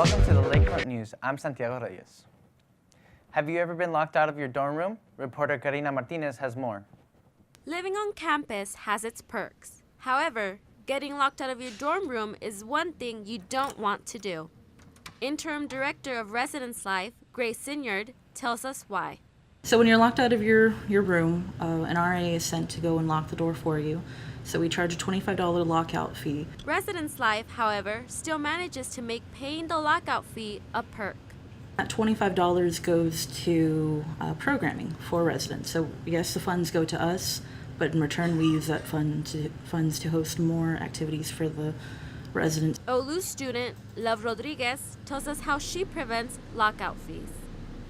Welcome to the Lakefront News. I'm Santiago Reyes. Have you ever been locked out of your dorm room? Reporter Karina Martinez has more. Living on campus has its perks. However, getting locked out of your dorm room is one thing you don't want to do. Interim Director of Residence Life, Grace Sinyard, tells us why. So when you're locked out of your room, an RA is sent to go and lock the door for you. So we charge a $25 lockout fee. Residence Life, however, still manages to make paying the lockout fee a perk. That $25 goes to programming for residents. So yes, the funds go to us, but in return we use that funds to host more activities for the residents. OLU student Love Rodriguez tells us how she prevents lockout fees.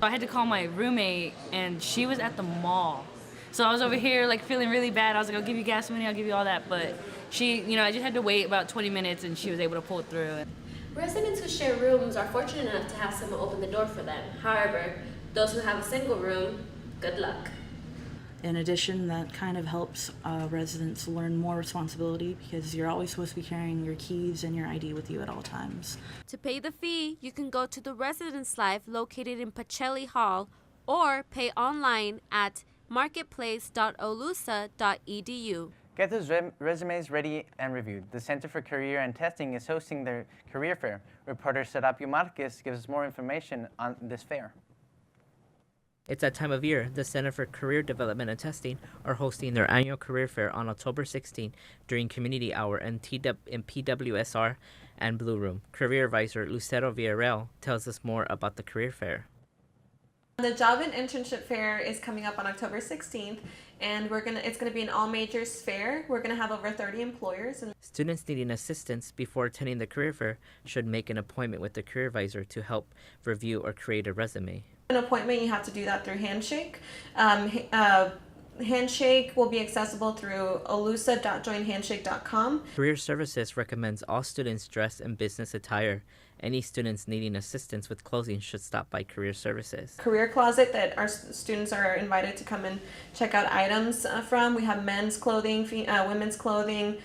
I had to call my roommate, and she was at the mall. So I was over here like feeling really bad. I was like, I'll give you gas money, I'll give you all that. But she, I just had to wait about 20 minutes, and she was able to pull it through. Residents who share rooms are fortunate enough to have someone open the door for them. However, those who have a single room, good luck. In addition, that kind of helps residents learn more responsibility because you're always supposed to be carrying your keys and your ID with you at all times. To pay the fee, you can go to the Residence Life located in Pacelli Hall or pay online at marketplace.olusa.edu. Get those resumes ready and reviewed. The Center for Career and Testing is hosting their career fair. Reporter Serapio Marquez gives us more information on this fair. It's that time of year. The Center for Career Development and Testing are hosting their annual career fair on October 16 during Community Hour in PWSR and Blue Room. Career Advisor Lucero Villarreal tells us more about the career fair. The Job and Internship Fair is coming up on October 16th, and it's gonna be an all majors fair. We're gonna have over 30 employers. Students needing assistance before attending the career fair should make an appointment with the career advisor to help review or create a resume. An appointment, you have to do that through Handshake. Handshake will be accessible through olusa.joinhandshake.com. Career Services recommends all students dress in business attire. Any students needing assistance with clothing should stop by Career Services. Career Closet that our students are invited to come and check out items from. We have men's clothing, women's clothing,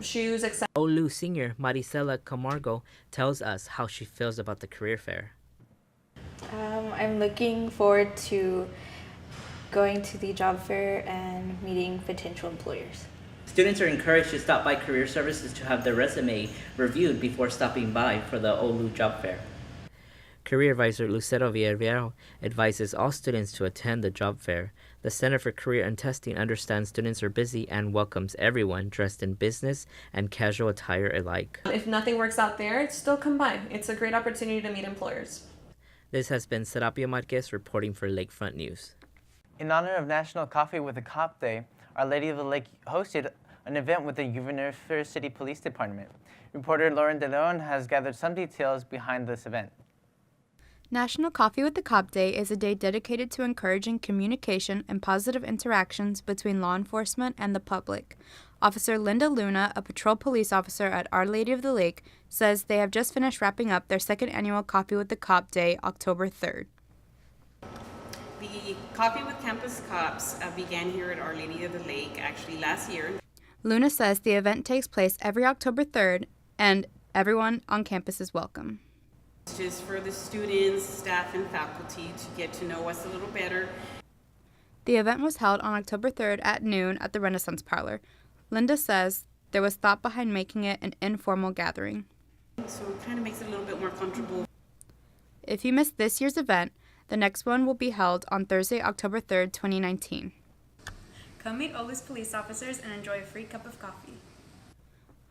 shoes, etc. OLU senior Maricela Camargo tells us how she feels about the career fair. I'm looking forward to going to the job fair and meeting potential employers. Students are encouraged to stop by Career Services to have their resume reviewed before stopping by for the OLU job fair. Career Advisor Lucero Villarreal advises all students to attend the job fair. The Center for Career and Testing understands students are busy and welcomes everyone dressed in business and casual attire alike. If nothing works out there, still come by. It's a great opportunity to meet employers. This has been Serapio Marquez reporting for Lakefront News. In honor of National Coffee with a Cop Day, Our Lady of the Lake hosted an event with the Univer City Police Department. Reporter Lauren De Leon has gathered some details behind this event. National Coffee with the Cop Day is a day dedicated to encouraging communication and positive interactions between law enforcement and the public. Officer Linda Luna, a patrol police officer at Our Lady of the Lake, says they have just finished wrapping up their second annual Coffee with the Cop Day, October 3rd. The Coffee with Campus Cops began here at Our Lady of the Lake actually last year. Luna says the event takes place every October 3rd and everyone on campus is welcome. It's just for the students, staff, and faculty to get to know us a little better. The event was held on October 3rd at noon at the Renaissance Parlor. Linda says there was thought behind making it an informal gathering. So it kind of makes it a little bit more comfortable. If you missed this year's event, the next one will be held on Thursday, October 3rd, 2019. Come meet OLU's police officers and enjoy a free cup of coffee.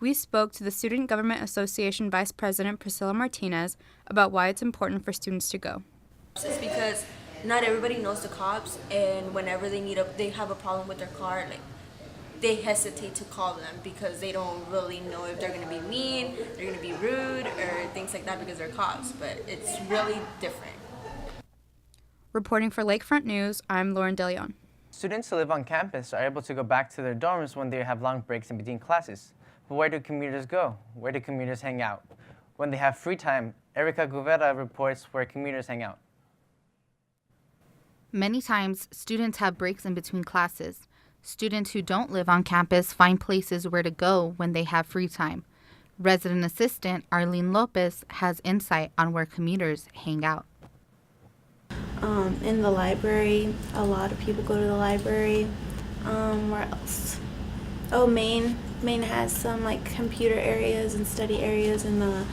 We spoke to the Student Government Association Vice President Priscilla Martinez about why it's important for students to go. It's because not everybody knows the cops, and whenever they have a problem with their car, they hesitate to call them because they don't really know if they're going to be mean, they're going to be rude, or things like that because they're cops, but it's really different. Reporting for Lakefront News, I'm Lauren De Leon. Students who live on campus are able to go back to their dorms when they have long breaks in between classes. But where do commuters go? Where do commuters hang out? When they have free time, Erica Guvera reports where commuters hang out. Many times, students have breaks in between classes. Students who don't live on campus find places where to go when they have free time. Resident assistant Arlene Lopez has insight on where commuters hang out. In the library, a lot of people go to the library. Where else? Oh, Maine has some like computer areas and study areas in the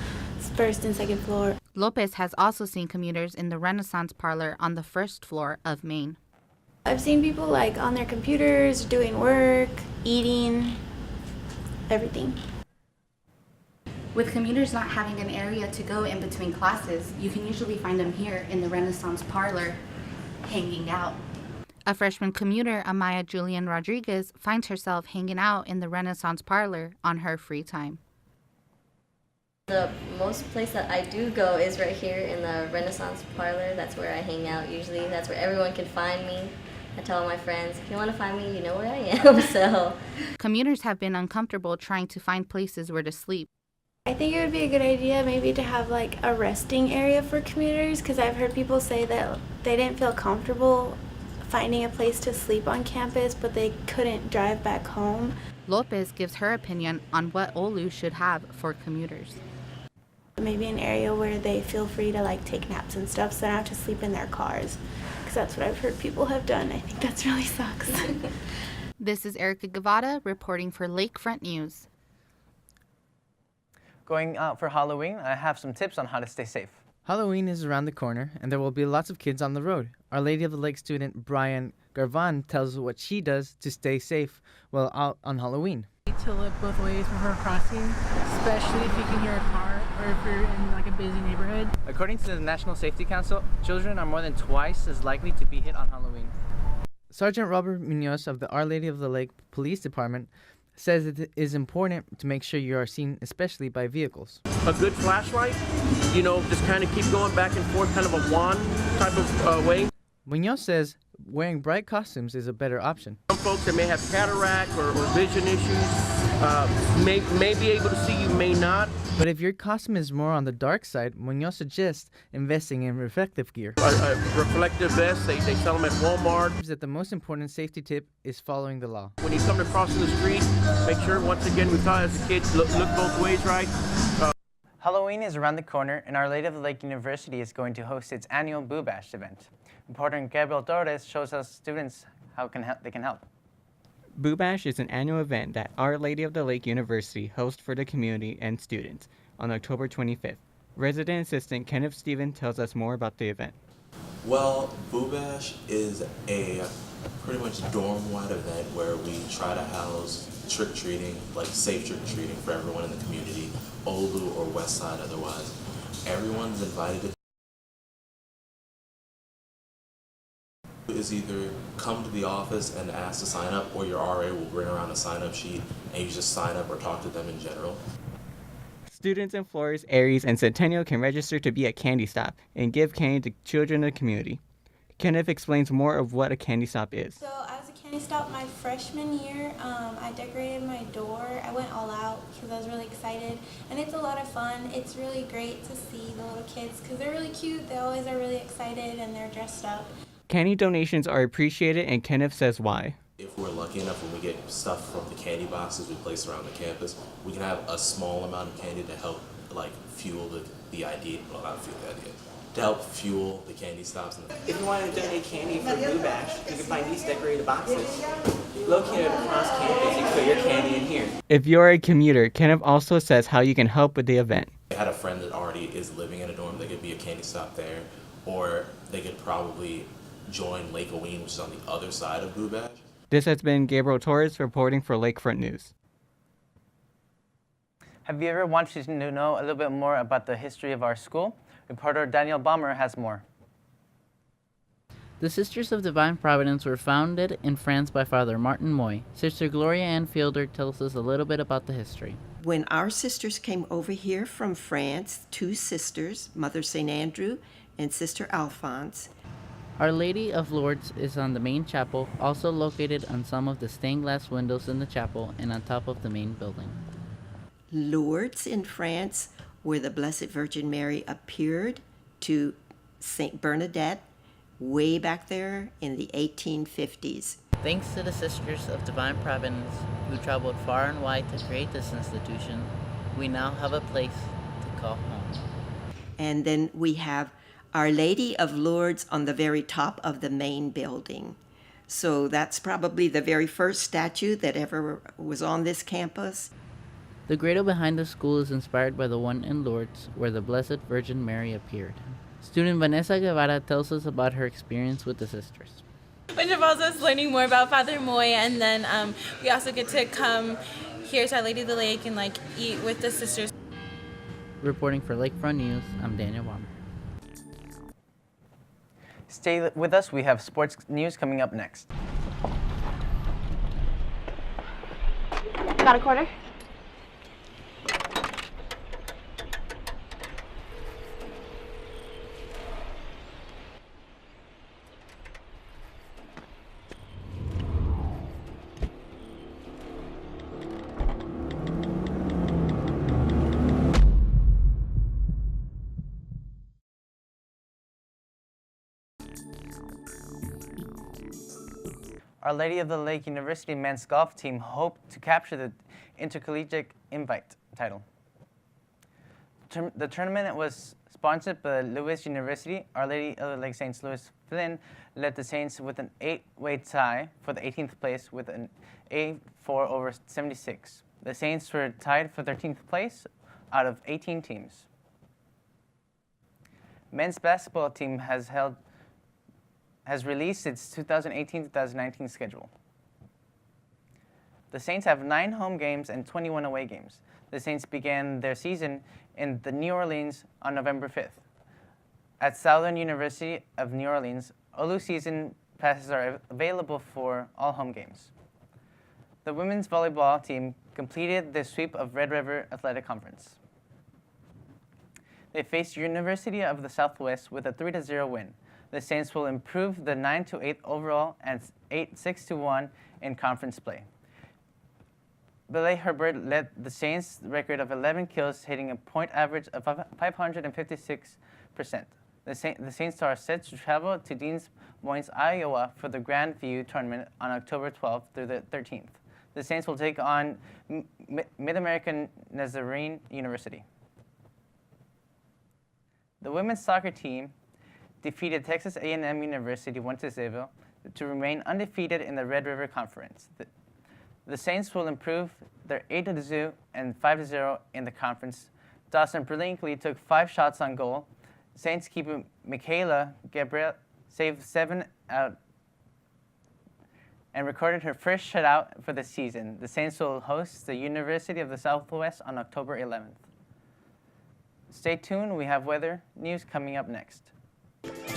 first and second floor. Lopez has also seen commuters in the Renaissance Parlor on the first floor of Maine. I've seen people like on their computers, doing work, eating, everything. With commuters not having an area to go in between classes, you can usually find them here in the Renaissance Parlor, hanging out. A freshman commuter, Amaya Julian Rodriguez, finds herself hanging out in the Renaissance Parlor on her free time. The most place that I do go is right here in the Renaissance Parlor. That's where I hang out usually. That's where everyone can find me. I tell all my friends, if you want to find me, you know where I am. So commuters have been uncomfortable trying to find places where to sleep. I think it would be a good idea maybe to have like a resting area for commuters, because I've heard people say that they didn't feel comfortable finding a place to sleep on campus, but they couldn't drive back home. Lopez gives her opinion on what OLU should have for commuters. Maybe an area where they feel free to like take naps and stuff, so they don't have to sleep in their cars, because that's what I've heard people have done. I think that's really sucks. This is Erica Gavada reporting for Lakefront News. Going out for Halloween, I have some tips on how to stay safe. Halloween is around the corner, and there will be lots of kids on the road. Our Lady of the Lake student Brian Garvan tells what she does to stay safe while out on Halloween. To look both ways before crossing, especially if you can hear a car or if you're in like a busy neighborhood. According to the National Safety Council, children are more than twice as likely to be hit on Halloween. Sergeant Robert Munoz of the Our Lady of the Lake Police Department says it is important to make sure you are seen, especially by vehicles. A good flashlight, just kind of keep going back and forth, kind of a wand type of way. Munoz says wearing bright costumes is a better option. Some folks that may have cataract or vision issues may be able to see you, may not. But if your costume is more on the dark side, Munoz suggests investing in reflective gear. A reflective vest, they sell them at Walmart. That the most important safety tip is following the law. When you come across the street, make sure, once again, we taught as a kid, look both ways, right? Halloween is around the corner, and Our Lady of the Lake University is going to host its annual Boo Bash event. Reporter Gabriel Torres shows us students how they can help. Boo Bash is an annual event that Our Lady of the Lake University hosts for the community and students on October 25th. Resident Assistant Kenneth Stephen tells us more about the event. Well, Boo Bash is a pretty much dorm-wide event where we try to house trick-treating, like safe trick-treating for everyone in the community, Olu or West Side otherwise. Everyone's invited to is either come to the office and ask to sign up, or your RA will bring around a sign-up sheet and you just sign up or talk to them in general. Students in Flores, Aries, and Centennial can register to be a candy stop and give candy to children in the community. Kenneth explains more of what a candy stop is. So I was a candy stop my freshman year. I decorated my door. I went all out because I was really excited, and it's a lot of fun. It's really great to see the little kids because they're really cute. They always are really excited and they're dressed up. Candy donations are appreciated, and Kenneth says why. If we're lucky enough, when we get stuff from the candy boxes we place around the campus, we can have a small amount of candy to help fuel the idea, well, not fuel the idea, to help fuel the candy stops. If you want to donate candy for Boo Bash, you can find these decorated boxes located across campus. You can put your candy in here. If you're a commuter, Kenneth also says how you can help with the event. I had a friend that already is living in a dorm. They could be a candy stop there, or they could probably join Lake Oween, which is on the other side of Boo Bash. This has been Gabriel Torres reporting for Lakefront News. Have you ever wanted to know a little bit more about the history of our school? Reporter Daniel Balmer has more. The Sisters of Divine Providence were founded in France by Father Martin Moy. Sister Gloria Ann Fielder tells us a little bit about the history. When our sisters came over here from France, two sisters, Mother St. Andrew and Sister Alphonse. Our Lady of Lourdes is on the main chapel, also located on some of the stained glass windows in the chapel and on top of the main building. Lourdes in France, where the Blessed Virgin Mary appeared to Saint Bernadette way back there in the 1850s. Thanks to the Sisters of Divine Providence, who traveled far and wide to create this institution, We now have a place to call home. And then we have Our Lady of Lourdes on the very top of the main building. So that's probably the very first statue that ever was on this campus. The grotto behind the school is inspired by the one in Lourdes, where the Blessed Virgin Mary appeared. Student Vanessa Guevara tells us about her experience with the sisters. Which involves us learning more about Father Moy, and then we also get to come here to Our Lady of the Lake and eat with the sisters. Reporting for Lakefront News, I'm Daniel Baum. Stay with us. We have sports news coming up next. Got a quarter? Our Lady of the Lake University men's golf team hoped to capture the Intercollegiate Invite title. The tournament was sponsored by Lewis University. Our Lady of the Lake St. Louis Flynn led the Saints with an 8-way tie for the 18th place with an 84 over 76. The Saints were tied for 13th place out of 18 teams. Men's basketball team has released its 2018-2019 schedule. The Saints have 9 home games and 21 away games. The Saints began their season in New Orleans on November 5th. At Southern University of New Orleans, OLU season passes are available for all home games. The women's volleyball team completed the sweep of Red River Athletic Conference. They faced University of the Southwest with a 3-0 win. The Saints will improve the 9-8 overall and 6-1 in conference play. Billy Herbert led the Saints' record of 11 kills, hitting a point average of 556%. The Saints are set to travel to Des Moines, Iowa for the Grand View tournament on October 12th through the 13th. The Saints will take on Mid-American Nazarene University. The women's soccer team defeated Texas A&M University 1-0 to remain undefeated in the Red River Conference. The Saints will improve their 8-0 and 5-0 in the conference. Dawson brilliantly took 5 shots on goal. Saints keeper Michaela Gabriel saved 7 out and recorded her first shutout for the season. The Saints will host the University of the Southwest on October 11th. Stay tuned, we have weather news coming up next.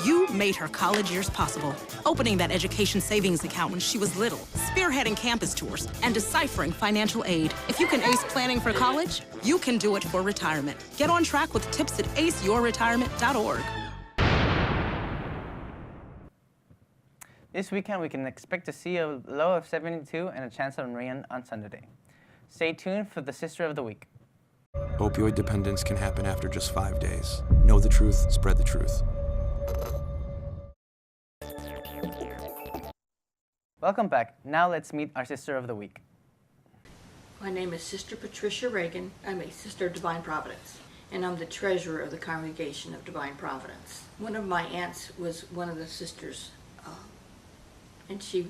You made her college years possible, opening that education savings account when she was little, spearheading campus tours, and deciphering financial aid. If you can ace planning for college, you can do it for retirement. Get on track with tips at aceyourretirement.org. This weekend, we can expect to see a low of 72 and a chance of rain on Sunday. Stay tuned for the Sister of the Week. Opioid dependence can happen after just 5 days. Know the truth, spread the truth. Welcome back. Now let's meet our Sister of the Week. My name is Sister Patricia Reagan. I'm a Sister of Divine Providence, and I'm the treasurer of the Congregation of Divine Providence. One of my aunts was one of the sisters, and she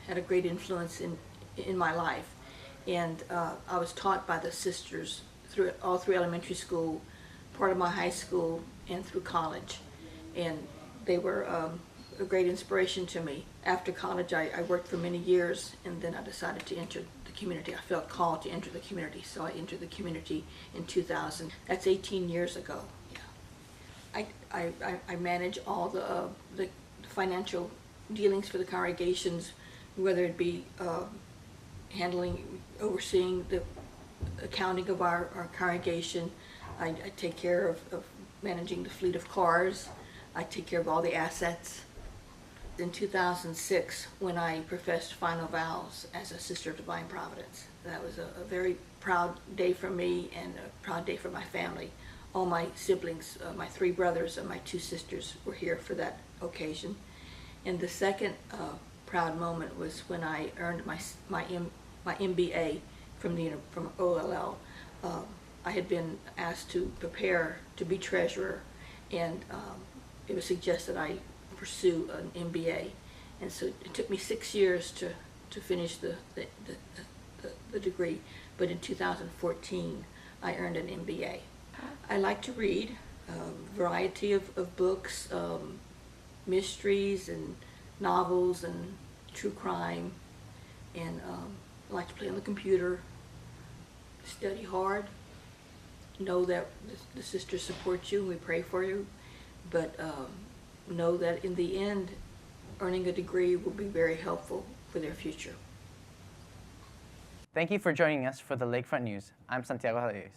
had a great influence in my life. And I was taught by the sisters all through elementary school, part of my high school, and through college. And they were a great inspiration to me. After college, I worked for many years, and then I decided to enter the community. I felt called to enter the community, so I entered the community in 2000. That's 18 years ago. Yeah. I manage all the financial dealings for the congregations, whether it be overseeing the accounting of our congregation. I take care of managing the fleet of cars. I take care of all the assets. In 2006, when I professed final vows as a Sister of Divine Providence, that was a very proud day for me and a proud day for my family. All my siblings, my 3 brothers and my 2 sisters were here for that occasion. And the second proud moment was when I earned my MBA from OLL I had been asked to prepare to be treasurer, and it was suggested I pursue an MBA. And so it took me 6 years to finish the degree, but in 2014 I earned an MBA. I like to read a variety of books, mysteries and novels and true crime, and I like to play on the computer, study hard, know that the sisters support you and we pray for you, but know that in the end earning a degree will be very helpful for their future. Thank you for joining us for the Lakefront News. I'm Santiago Rodriguez.